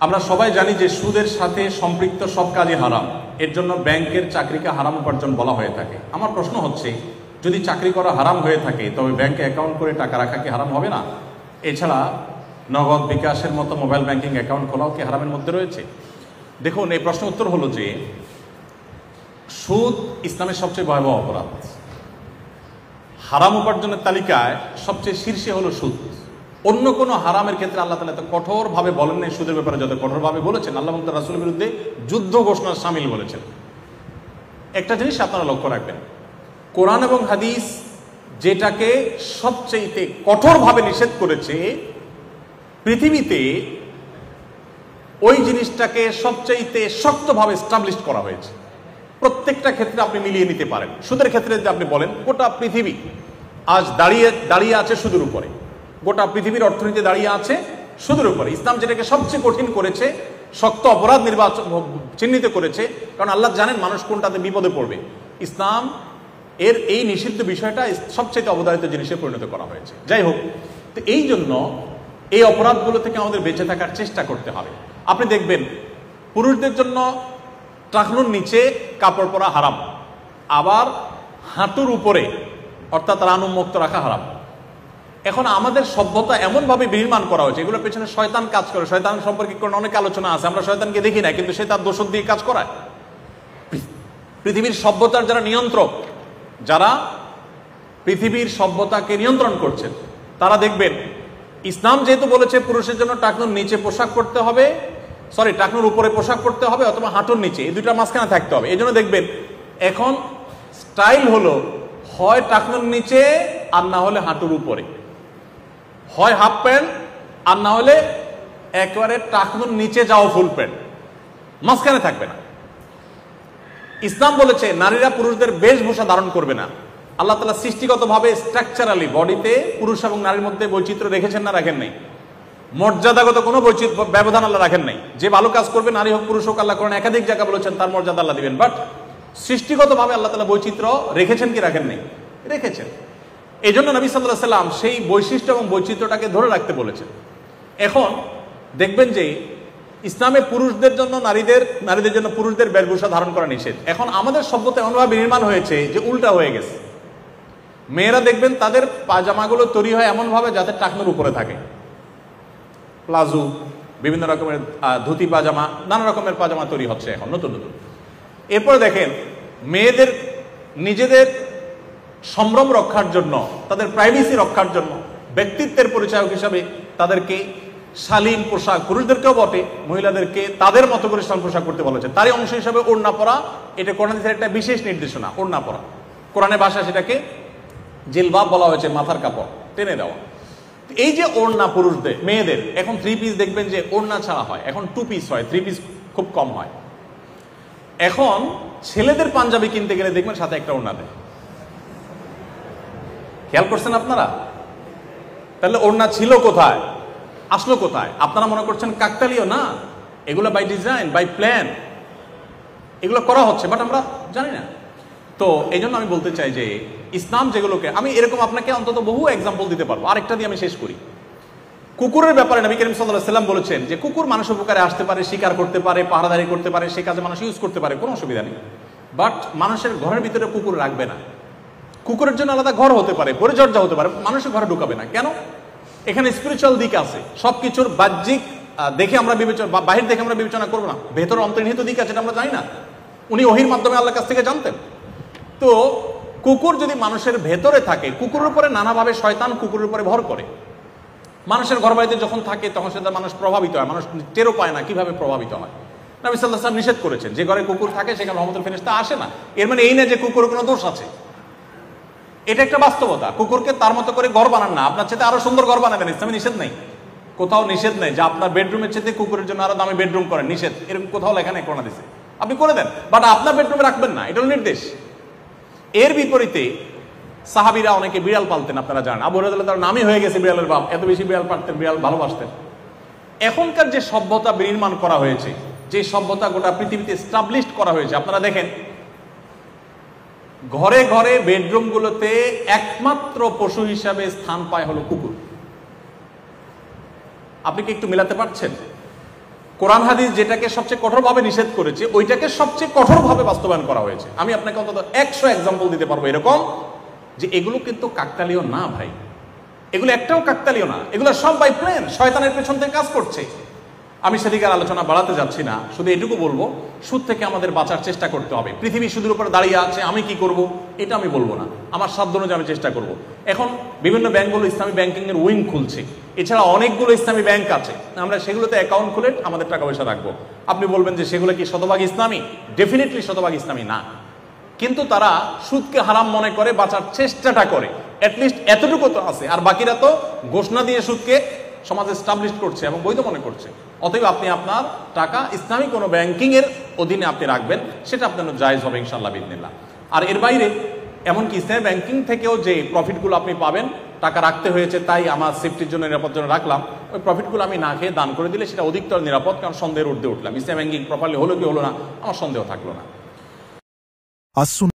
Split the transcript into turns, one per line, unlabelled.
আমরা সবাই জানি যে সুদের সাথে সম্পৃক্ত সব কাজই হারাম, এর জন্য ব্যাংকের চাকরিকে হারাম উপার্জন বলা হয়ে থাকে। আমার প্রশ্ন হচ্ছে, যদি চাকরি করা হারাম হয়ে থাকে তবে ব্যাংকে অ্যাকাউন্ট করে টাকা রাখা কি হারাম হবে না? এছাড়া নগদ বিকাশের মতো মোবাইল ব্যাংকিং অ্যাকাউন্ট খোলাও কি হারামের মধ্যে রয়েছে? দেখুন, এই প্রশ্ন উত্তর হলো যে সুদ ইসলামের সবচেয়ে ভয়াবহ অপরাধ। হারাম উপার্জনের তালিকায় সবচেয়ে শীর্ষে হলো সুদ। অন্য কোনো হারামের ক্ষেত্রে আল্লাহ তাআলা এত কঠোরভাবে বলেন নাই, সুদের ব্যাপারে যত কঠোরভাবে বলেছেন, আল্লাহ এবং তার রাসূলের বিরুদ্ধে যুদ্ধ ঘোষণা শামিল বলেছেন। একটা জিনিস আপনারা লক্ষ্য রাখবেন, কোরআন এবং হাদিস যেটাকে সবচেয়ে কঠোরভাবে নিষেধ করেছে পৃথিবীতে, ওই জিনিসটাকে সবচেয়ে শক্তভাবে এস্টাবলিশ করা হয়েছে। প্রত্যেকটা ক্ষেত্রে আপনি মিলিয়ে নিতে পারেন। সুদের ক্ষেত্রে যদি আপনি বলেন, গোটা পৃথিবী আজ দাঁড়িয়ে আছে সুদের উপরে, গোটা পৃথিবীর অর্থনীতি দাঁড়িয়ে আছে সুদের উপরে। ইসলাম যেটাকে সবচেয়ে কঠিন করেছে, শক্ত অপরাধ চিহ্নিত করেছে, কারণ আল্লাহ জানেন মানুষ কোনটাতে বিপদে পড়বে। ইসলাম এর এই নিষিদ্ধ বিষয়টা সবচেয়ে অবধারিত জিনিসে পরিণত করা হয়েছে। যাই হোক, তো এই জন্য এই অপরাধগুলো থেকে আমাদের বেঁচে থাকার চেষ্টা করতে হবে। আপনি দেখবেন পুরুষদের জন্য টাকনুর নিচে কাপড় পরা হারাম, আবার হাঁটুর উপরে অর্থাৎ রান উন্মুক্ত রাখা হারাম। এখন আমাদের সভ্যতা এমনভাবে বিনির্মাণ করা হয়েছে, এগুলোর পেছনে শয়তান কাজ করে। শয়তান সম্পর্কে কোনো অনেক আলোচনা আছে, আমরা শয়তানকে দেখি না, কিন্তু সে তার দোষর দিয়ে কাজ করায়। পৃথিবীর সভ্যতার যারা নিয়ন্ত্রক, যারা পৃথিবীর সভ্যতাকে নিয়ন্ত্রণ করছেন, তারা দেখবেন ইসলাম যেহেতু বলেছে পুরুষের জন্য টাকনুর নিচে পোশাক পরতে হবে, টাকনুর উপরে পোশাক পরতে হবে অথবা হাঁটুর নিচে, এই দুইটা মাঝখানে থাকতে হবে। এই জন্য দেখবেন এখন স্টাইল হলো হয় টাকনুর নিচে আর না হলে হাঁটুর উপরে, হয় হাফ প্যান্ট আর না হলে একেবারে টাকনুর নিচে যাও ফুল প্যান্ট, মাঝখানে থাকবে না। ইসলাম বলেছে নারীরা পুরুষদের বেশভূষা ধারণ করবে না। আল্লাহ তাআলা সৃষ্টিগতভাবে স্ট্রাকচারালি বডিতে পুরুষ এবং নারীর মধ্যে বৈচিত্র্য রেখেছেন না রাখেন নাই? মর্যাদাগত কোনো বৈচিত্র্য ব্যবধান আল্লাহ রাখেন নাই। যে ভালো কাজ করবে, নারী হোক পুরুষ হোক, আল্লাহ কোরআনে একাধিক জায়গা বলেছেন তার মর্যাদা আল্লাহ দিবেন। বাট সৃষ্টিগতভাবে আল্লাহ তাআলা বৈচিত্র্য রেখেছেন কি রাখেন নাই? রেখেছেন। এই জন্য নবী সাল্লাল্লাহু আলাইহি সাল্লাম সেই বৈশিষ্ট্য এবং বৈচিত্র্যটাকে ধরে রাখতে বলেছেন। এখন দেখবেন যে ইসলামে পুরুষদের জন্য নারীদের জন্য পুরুষদের বেশভূষা ধারণ করা নিষেধ। এখন আমাদের সভ্যতা এমনভাবে নির্মাণ হয়েছে যে উল্টা হয়ে গেছে। মেয়েরা দেখবেন তাদের পাজামাগুলো তৈরি হয় এমনভাবে যাতে টাকনুর উপরে থাকে, প্লাজো, বিভিন্ন রকমের ধুতি পাজামা, নানা রকমের পাজামা তৈরি হচ্ছে এখন নতুন নতুন। এরপরে দেখেন মেয়েদের নিজেদের সম্ভ্রম রক্ষার জন্য, তাদের প্রাইভেসি রক্ষার জন্য, ব্যক্তিত্বের পরিচায়ক হিসাবে তাদেরকে শালীন পোশাক, পুরুষদেরকেও বটে মহিলাদেরকে তাদের মতো করে শালীন পোশাক করতে বলেছে। তারই অংশ হিসাবে ওড়না পরা, এটা কোরআনের একটা বিশেষ নির্দেশনা। ওড়না পরা কোরআনের ভাষায় সেটাকে জিলবাব বলা হয়েছে, মাথার কাপড় টেনে দেওয়া। এই যে ওড়না পুরুষদের, মেয়েদের এখন 3 পিস দেখবেন যে ওড়না ছাড়া হয়, এখন 2 পিস হয়, 3 পিস খুব কম হয়। এখন ছেলেদের পাঞ্জাবি কিনতে গেলে দেখবেন সাথে একটা ওড়না দেয়। খেয়াল করছেন আপনারা? তাহলে ওড়না ছিল কোথায়, আসলো কোথায়? আপনারা মনে করছেন কাকতালীয়? না, এগুলো বাই ডিজাইন, বাই প্ল্যান এগুলো করা হচ্ছে, বাট আমরা জানি না। তো এই জন্য আমি বলতে চাই যে ইসলাম যেগুলোকে, আমি এরকম আপনাকে অন্তত বহু এক্সাম্পল দিতে পারবো। আরেকটা দিয়ে আমি শেষ করি। কুকুরের ব্যাপারে নবী করিম সাল্লাল্লাহু আলাইহি ওয়াসাল্লাম বলেছেন যে কুকুর মানুষের উপকারে আসতে পারে, শিকার করতে পারে, পাহারাদারি করতে পারে, সে কাজে মানুষ ইউজ করতে পারে, কোনো অসুবিধা নেই। বাট মানুষের ঘরের ভিতরে কুকুর রাখবে না। কুকুরের জন্য আলাদা ঘর হতে পারে, পরিচর্যা হতে পারে, মানুষের ঘরে ঢুকাবে না। কেন? এখানে স্পিরিচুয়াল দিক আছে। সবকিছুর বাহ্যিক দেখে আমরা বিবেচনা, বাহির দেখে আমরা বিবেচনা করবো না, ভেতরে অন্তর্নিহিত দিক আছে, আমরা জানি না। উনি ওহীর মাধ্যমে আল্লাহর কাছ থেকে জানতেন। তো কুকুর যদি মানুষের ভেতরে থাকে, কুকুরের উপরে নানাভাবে শয়তান কুকুরের উপরে ভর করে। মানুষের ঘর বাড়িতে যখন থাকে তখন সেটা মানুষ প্রভাবিত হয়, মানুষ টেরও পায় না কিভাবে প্রভাবিত হয়। নবী সাল্লাল্লাহু আলাইহি ওয়াসাল্লাম নিষেধ করেছেন, যে ঘরে কুকুর থাকে সেখানে রহমতুল ফেরেশতা আসে না। এর মানে এই না যে কুকুরের কোনো দোষ আছে, এটা একটা বাস্তবতা। কুকুরকে তার মতো করে ঘর বানান না, আপনার চেয়ে আরো সুন্দর ঘর বানাবেন। ইসলামে নিষেধ নেই, কোথাও নিষেধ নেই যে আপনার বেডরুমের চেয়ে কুকুরের জন্য আরো দামি বেডরুম করেন, নিষেধ এরকম কোথাও লেখা নেই, কোরআনে দিয়েছে। আপনি করে দেন, বাট আপনার বেডরুমে রাখবেন না, এটা হলো নির্দেশ। এর বিপরীতে সাহাবীরা অনেকে বিড়াল পালতেন, আপনারা জানেন। আবু হুরায়রা রাদিয়াল্লাহু তাআলা নামই হয়ে গেছে বিড়ালের বাপ, এত বেশি বিড়াল পালতেন, বিড়াল ভালোবাসতেন। এখনকার যে সভ্যতা বিনির্মাণ করা হয়েছে, যে সভ্যতা গোটা পৃথিবীতে এস্টাবলিশড করা হয়েছে, আপনারা দেখেন ঘরে ঘরে বেডরুমগুলোতে একমাত্র পশু হিসাবে স্থান পায় হলো কুকুর। আপনি কি একটু মেলাতে পারছেন? কোরআন হাদিস যেটাকে সবচেয়ে কঠোরভাবে নিষেধ করেছে ওইটাকে সবচেয়ে কঠোরভাবে বাস্তবায়ন করা হয়েছে। আমি আপনাকে অন্তত 100 এক্সাম্পল দিতে পারবো এরকম, যে এগুলো কিন্তু কাকতালীয় না ভাই, এগুলো একটাও কাকতালীয় না, এগুলো সব বাই প্ল্যান, শয়তানের পেছন থেকে কাজ করছে। আমি সেদিকে আলোচনা বাড়াতে যাচ্ছি না, শুধু এটুকু বলবো সুদ থেকে আমাদের বাঁচার চেষ্টা করতে হবে। পৃথিবী সুদের উপরে দাঁড়িয়ে আছে, আমি কি করব এটা আমি বলবো না, আমার সাধ্য অনুযায়ী আমি চেষ্টা করব। এখন বিভিন্ন ব্যাংকগুলো ইসলামী ব্যাংকিং এর উইং খুলছে, এছাড়া অনেকগুলো ইসলামী ব্যাংক আছে, আমরা সেগুলোতে অ্যাকাউন্ট খুলে আমাদের টাকা পয়সা রাখবো। আপনি বলবেন যে সেগুলো কি শতভাগ ইসলামী? ডেফিনেটলি শতভাগ ইসলামী না, কিন্তু তারা সুদকে হারাম মনে করে বাঁচার চেষ্টাটা করে, অ্যাটলিস্ট এতটুকু তো আছে। আর বাকিরা তো ঘোষণা দিয়ে সুদকে সমাজে এস্টাবলিশ করছে এবং বৈধ মনে করছে। অতএব আপনি আপনার টাকা ইসলামী কোনো ব্যাংকিং এর অধীনে আপনি রাখবেন, সেটা আপনার জায়েজ হবে ইনশাআল্লাহ বিইذনিল্লাহ। আর এর বাইরে এমনকি ইসলামী ব্যাংকিং থেকেও যে প্রফিটগুলো আপনি পাবেন, টাকা রাখতে হয়েছে তাই আমার সেফটির জন্য নিরাপদ জন্য রাখলাম, ওই প্রফিটগুলো আমি না খেয়ে দান করে দিলে সেটা অধিকতর নিরাপদ, কারণ সন্দেহের ঊর্ধ্বে উঠলাম। ইসলামী ব্যাংকিং প্রপারলি হলো কি হলো না আমার সন্দেহ থাকলো না।